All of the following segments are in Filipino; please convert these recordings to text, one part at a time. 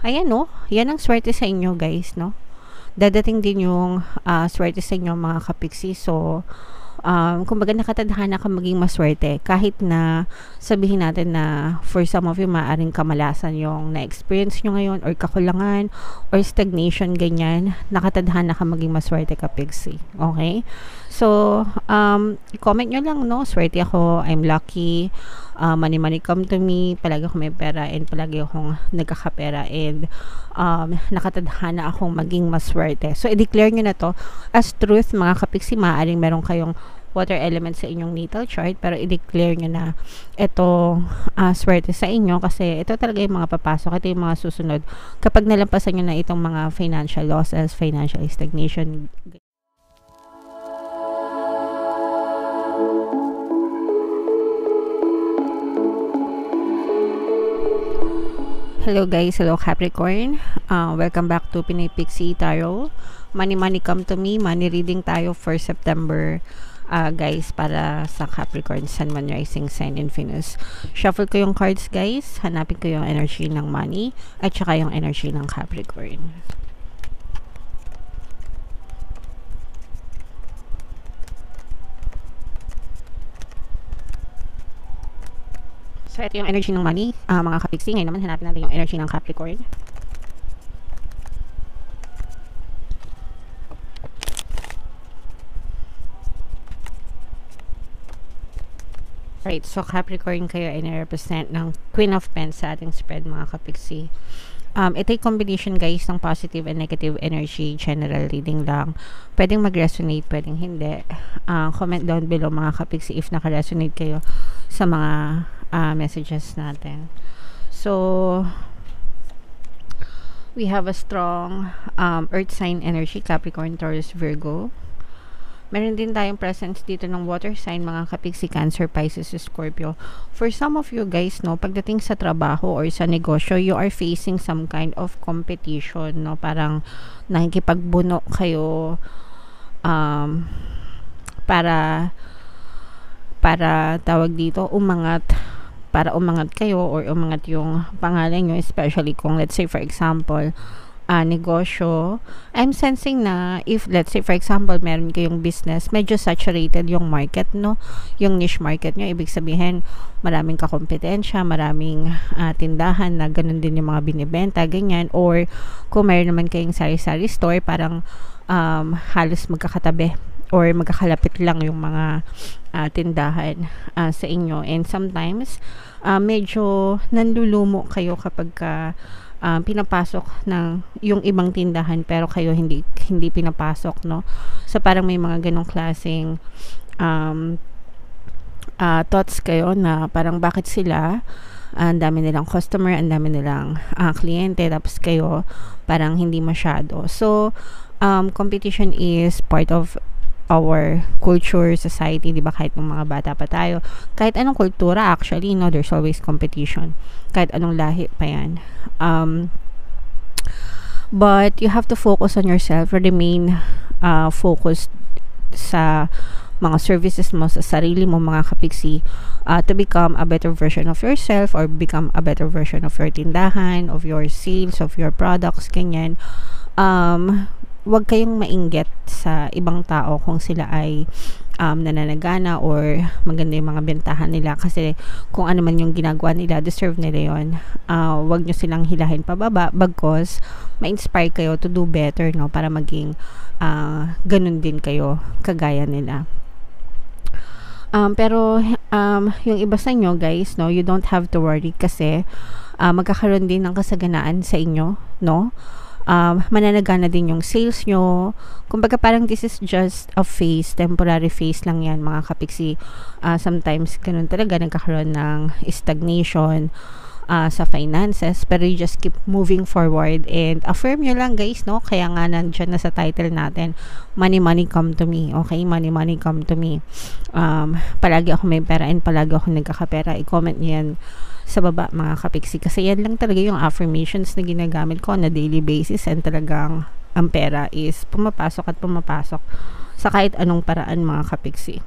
Ayan, no? Yan ang swerte sa inyo, guys, no? Dadating din yung swerte sa inyo, mga kapiksi. So, kumbaga nakatadhana ka maging maswerte kahit na sabihin natin na for some of you maaring kamalasan yung na-experience nyo ngayon or kakulangan or stagnation, ganyan, nakatadhana ka maging maswerte ka, Pixie. Okay? So, comment nyo lang, no? Swerte ako, I'm lucky, money come to me, palagi ako may pera and palagi akong nagkakapera and nakatadhana akong maging maswerte. So, i-declare nyo na to as truth, mga kapiksi. Maaaring meron kayong water element sa inyong natal chart, pero i-declare nyo na ito swerte sa inyo kasi ito talaga yung mga papasok, ito yung mga susunod kapag nalampasan nyo na itong mga financial losses, financial stagnation. Hello guys, hello Capricorn. Welcome back to Pinoy Pixie Tarot. Money come to me. Money reading tayo for September, guys, para sa Capricorn, Sun, Moon, Rising Sign, and Venus. Shuffle ko yung cards, guys. Hanapin ko yung energy ng money at saka yung energy ng Capricorn. So, ito yung energy ng money, mga kapiksi. Ngayon naman, hanapin natin yung energy ng Capricorn. Right, so Capricorn kayo ay na-represent ng Queen of Pentacles sa ating spread, mga kapiksi. Ito yung combination, guys, ng positive and negative energy, general reading lang. Pwedeng mag-resonate, pwedeng hindi. Comment down below, mga kapiksi, if naka-resonate kayo sa mga messages natin. So, we have a strong earth sign energy, Capricorn, Taurus, Virgo. Meron din tayong presence dito ng water sign, mga kapiksi, Cancer, Pisces, Scorpio. For some of you guys, no, pagdating sa trabaho or sa negosyo, you are facing some kind of competition, no? Parang nakikipagbuno kayo para tawag dito, para umangat kayo or umangat yung pangalan nyo, especially kung let's say for example negosyo. I'm sensing na if let's say for example meron kayong business, medyo saturated yung market, no, yung niche market nyo, ibig sabihin maraming kakompetensya, maraming tindahan na ganun din yung mga binibenta, ganyan. Or kung meron naman kayong sari-sari store, parang halos magkakatabi or magkakalapit lang yung mga tindahan sa inyo. And sometimes medyo nanlulumo kayo kapag pinapasok ng yung ibang tindahan pero kayo hindi pinapasok, no? So parang may mga ganong klaseng thoughts kayo na parang bakit sila ang dami nilang customer, ang dami nilang kliyente, tapos kayo parang hindi masyado. So competition is part of our culture, society, di ba? Kahit ng mga bata pa tayo, kahit anong kultura actually, no, there's always competition, kahit anong lahi pa yan. But you have to focus on yourself, remain focused sa mga services mo, sa sarili mo, mga kapiksi, to become a better version of yourself or become a better version of your tindahan, of your sales, of your products, ganyan. Huwag kayong mainggit sa ibang tao kung sila ay nananagana or maganda yung mga bentahan nila, kasi kung ano man yung ginagawa nila, deserve nila yun. Huwag nyo silang hilahin pababa, bagkos ma-inspire kayo to do better, no, para maging ganun din kayo kagaya nila. Pero yung iba sa inyo, guys, no, you don't have to worry kasi magkakaroon din ng kasaganaan sa inyo, no? Mananagana din yung sales nyo. Kumbaga parang this is just a phase, temporary phase lang yan, mga kapiksi. Sometimes ganun talaga, nagkakaroon ng stagnation sa finances, pero you just keep moving forward and affirm nyo lang, guys, no? Kaya nga nandyan na sa title natin, money come to me. Okay, money come to me. Palagi ako may pera and palagi ako nagkakapera. I-comment nyo yan sa baba, mga kapiksi, kasi yan lang talaga yung affirmations na ginagamit ko na daily basis, and talagang ang pera is pumapasok at pumapasok sa kahit anong paraan, mga kapiksi.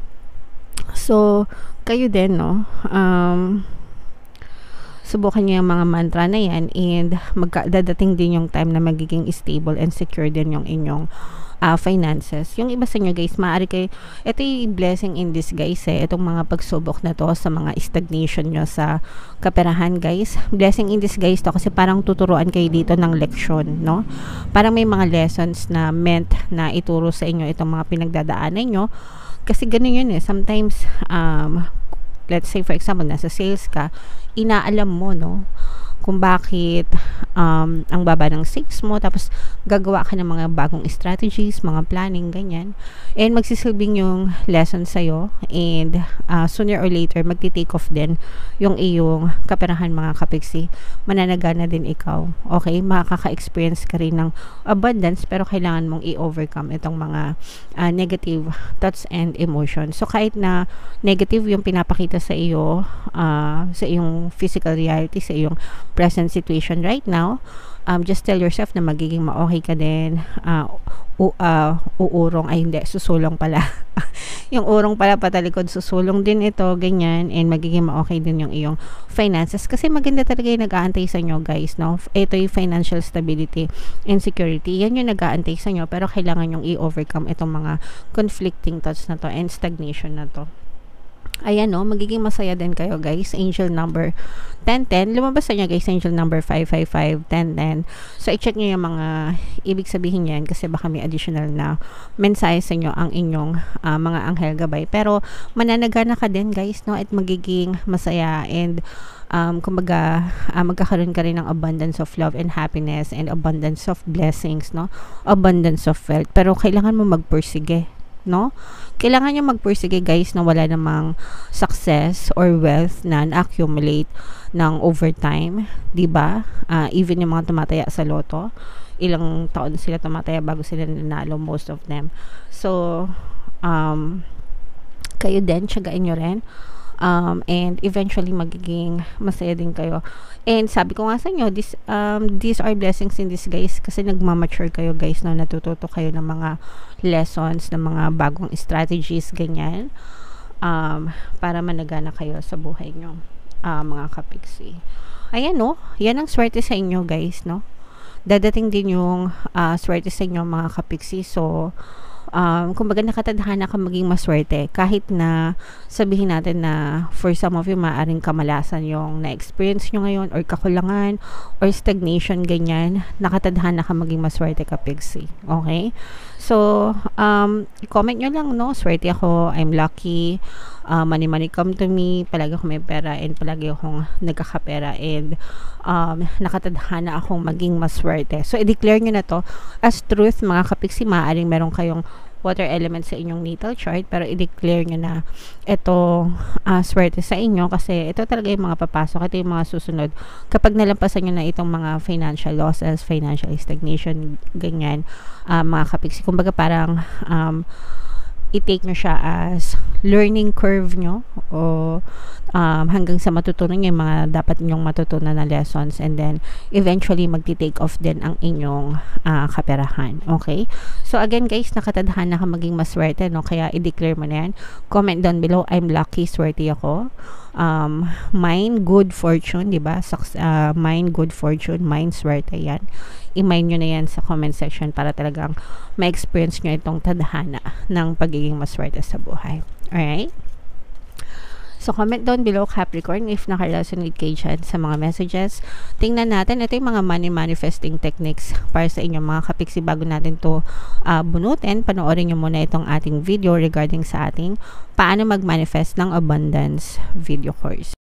So kayo din, no, subukan nyo yung mga mantra na yan, and dadating din yung time na magiging stable and secure din yung inyong finances. Yung iba sa inyo guys, maaari kayo, ito yung blessing in disguise itong mga pagsubok na to sa mga stagnation nyo sa kaperahan guys. Blessing in disguise to kasi parang tuturuan kayo dito ng leksyon, no? Parang may mga lessons na meant na ituro sa inyo itong mga pinagdadaanan nyo. Kasi ganun yun sometimes, let's say for example, nasa sales ka, inaalam mo, no, kung bakit ang baba ng sales mo, tapos gagawa ka ng mga bagong strategies, mga planning, ganyan, and magsisilbing yung lesson sa'yo, and sooner or later magti-take off din yung iyong kaperahan mga kapiksi. Mananagana din ikaw, okay? Makaka-experience ka rin ng abundance, pero kailangan mong i-overcome itong mga negative thoughts and emotions. So kahit na negative yung pinapakita sa iyo, sa iyong physical reality, sa iyong present situation right now, just tell yourself na magiging ma-okay ka din. Uurong, ay hindi, susulong pala. Yung urong pala patalikod, susulong din ito, ganyan, and magiging ma-okay din yung iyong finances. Kasi maganda talaga yung nag-aantay sa inyo guys, no? Ito yung financial stability and security. Yan yung nag-aantay sa inyo, pero kailangan yung i-overcome itong mga conflicting thoughts na to and stagnation na to. Ayan, no, magiging masaya din kayo guys. Angel number 1010, lumabas sa inyo guys, angel number 555, 1010. So i-check nyo yung mga ibig sabihin yan, kasi baka may additional na mensahe sa inyo ang inyong mga anghel gabay. Pero mananagana ka din guys, no, at magiging masaya, and kumbaga magkakaroon ka rin ng abundance of love and happiness, and abundance of blessings, no, abundance of wealth. Pero kailangan mo magpursige, no? Kailangan nyo magpursige guys na wala namang success or wealth na accumulate ng overtime, diba? Even yung mga tumataya sa loto, ilang taon sila tumataya bago sila nanalo, most of them. So kayo din, tiyagain nyo rin, and eventually magiging masaya din kayo. And sabi ko nga sa inyo, these are blessings in disguise, kasi nagmamature kayo guys, no? Natututo kayo ng mga lessons, ng mga bagong strategies, ganyan, para managana kayo sa buhay nyo, mga kapiksi. Ayan, no, yan ang swerte sa inyo guys, no? Dadating din yung swerte sa inyo mga kapiksi. So kumbaga nakatadhana ka maging maswerte, kahit na sabihin natin na for some of you maaring kamalasan yung na-experience nyo ngayon, or kakulangan, or stagnation, ganyan, nakatadhana ka maging maswerte ka pigsi, okay? So i-comment nyo lang, no, swerte ako, I'm lucky, money come to me, palagi ako may pera, and palagi akong nagkakapera, and nakatadhana akong maging maswerte. So i-declare nyo na to as truth mga kapiksi. Maaaring meron kayong water element sa inyong natal chart, pero i-declare nyo na ito swerte sa inyo, kasi ito talaga yung mga papasok, ito yung mga susunod kapag nalampasan nyo na itong mga financial losses, financial stagnation, ganyan, mga kapiksi. Kumbaga parang i-take nyo siya as learning curve nyo, o hanggang sa matutunan nyo yung mga dapat nyong matutunan na lessons, and then eventually magti-take off din ang inyong kaperahan, okay? So again guys, nakatadhana ka maging maswerte, no? Kaya i-declare mo na yan. Comment down below, I'm lucky, swerte ako. Mine good fortune, diba? Mine good fortune, mine swerte, yan. I-mine nyo na yan sa comment section para talagang ma-experience nyo itong tadhana ng pagiging maswerte sa buhay. Alright? So, comment down below, Capricorn, if naka-resonate kayo dyan sa mga messages. Tingnan natin, ito yung mga money manifesting techniques para sa inyong mga kapiksi. Bago natin to bunutin, panoorin nyo muna itong ating video regarding sa ating paano mag-manifest ng abundance video course.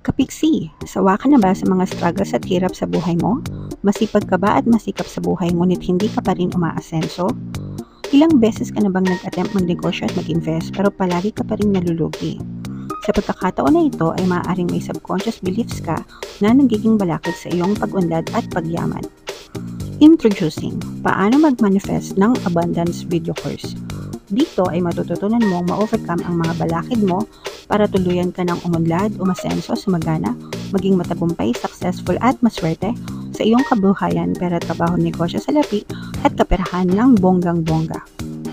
Kapiksi, sawa ka na ba sa mga struggles at hirap sa buhay mo? Masipag ka ba at masikap sa buhay ngunit hindi ka pa rin umaasenso? Ilang beses ka na bang nag-attempt magnegosyo at mag-invest pero palagi ka pa rin nalulugi? Sa pagkakataon na ito ay maaaring may subconscious beliefs ka na nagiging balakid sa iyong pag-unlad at pagyaman. Introducing, paano mag-manifest ng abundance video course. Dito ay matututunan mong ma-overcome ang mga balakid mo para tuluyan ka ng umunlad, umasenso, sumagana, maging matagumpay, successful at maswerte sa iyong kabuhayan, pera, trabaho, negosyo, salapi at kaperahan ng bonggang-bongga.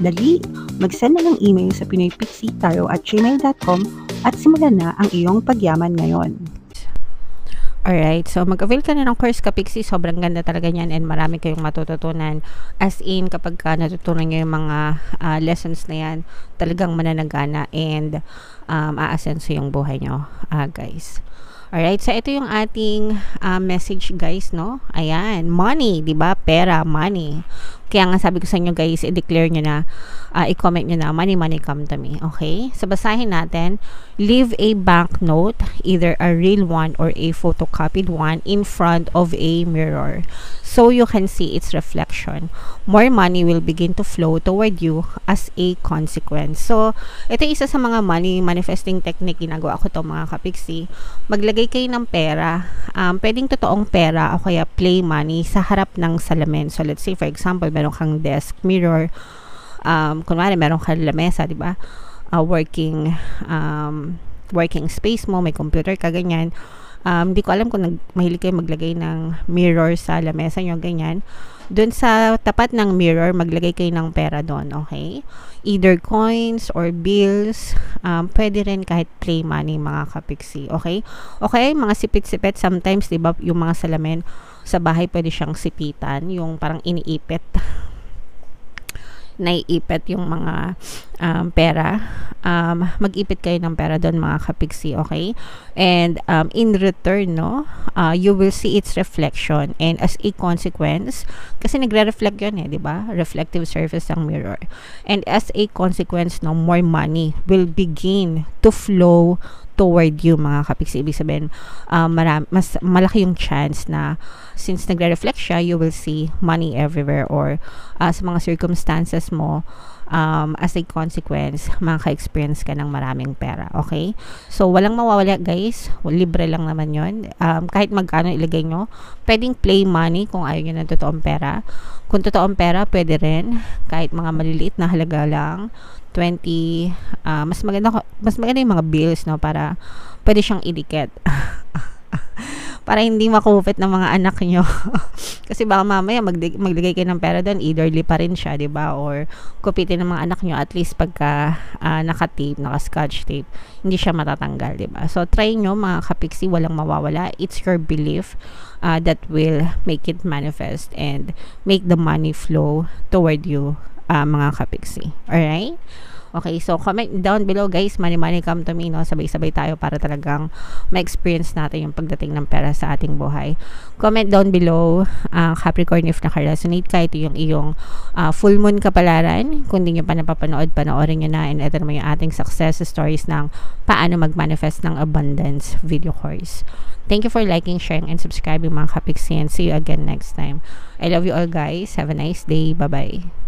Dali, mag-send na ng email sa pinoypixitaro@gmail.com at simulan na ang iyong pagyaman ngayon. Alright, so mag-avail ka na ng course Kapiksi, sobrang ganda talaga niyan and marami kayong matututunan. As in, kapag ka natutunan nyo yung mga lessons na yan, talagang mananagana and aasenso yung buhay nyo, guys. Alright, so ito yung ating message guys, no? Ayan, money, di ba? Pera, money. Kaya nga sabi ko sa inyo guys, i-declare nyo na, i-comment nyo na, money, money come to me. Okay? So basahin natin, leave a banknote, either a real one or a photocopied one, in front of a mirror so you can see its reflection. More money will begin to flow toward you as a consequence. So, ito isa sa mga money manifesting technique ginagawa ko to mga Kapiksi. Maglagay kayo ng pera, pwedeng totoong pera o kaya play money sa harap ng salamin. So, let's say for example, meron kang desk mirror, kunwari meron kang lamesa, di ba? Working space mo, may computer ka, ganyan. Hindi ko alam kung mahilig kayo maglagay ng mirror sa lamesa nyo, ganyan. Doon sa tapat ng mirror, maglagay kayo ng pera doon, okay? Either coins or bills, pwede rin kahit play money mga Kapiksi, okay? Okay, mga sipit-sipit, sometimes, di ba, yung mga salamin sa bahay, pwede siyang sipitan, yung parang iniipit, naiipit yung mga pera. Mag-ipit kayo ng pera doon mga Kapiksi, okay? And in return, no, you will see its reflection, and as a consequence, kasi nagre-reflect yun di ba? Reflective surface ng mirror. And as a consequence, no, more money will begin to flow toward you mga Kapiksi. Ibig sabihin, mas malaki yung chance na since nagre-reflect siya, you will see money everywhere, or sa mga circumstances mo, as a consequence, maka-experience ka ng maraming pera, okay? So, walang mawawala guys, libre lang naman yun. Kahit magkano ilagay nyo, pwedeng play money kung ayaw nyo ng totoong pera. Kung totoong pera, pwede rin, kahit mga maliliit na halaga lang, 20, mas maganda yung mga bills, no, para pwede siyang idikit. Para hindi makupit ng mga anak nyo. Kasi baka mamaya maglagay kayo ng pera doon, either lipa rin siya, diba? Or kupitin ng mga anak nyo, at least pagka naka-tape, naka-scotch tape, hindi siya matatanggal, diba? So, try nyo mga Kapiksi, walang mawawala. It's your belief that will make it manifest and make the money flow toward you, mga Kapiksi. Alright? Okay, so comment down below guys, money money come to me, no? Sabay-sabay tayo para talagang ma-experience natin yung pagdating ng pera sa ating buhay. Comment down below, Capricorn, if naka-resonate ka, ito yung iyong full moon kapalaran. Kung di nyo pa napapanood, panoorin nyo na, and ito naman yung ating success stories ng paano mag-manifest ng abundance video course. Thank you for liking, sharing, and subscribing mga Kapiksi, and see you again next time. I love you all guys. Have a nice day. Bye-bye.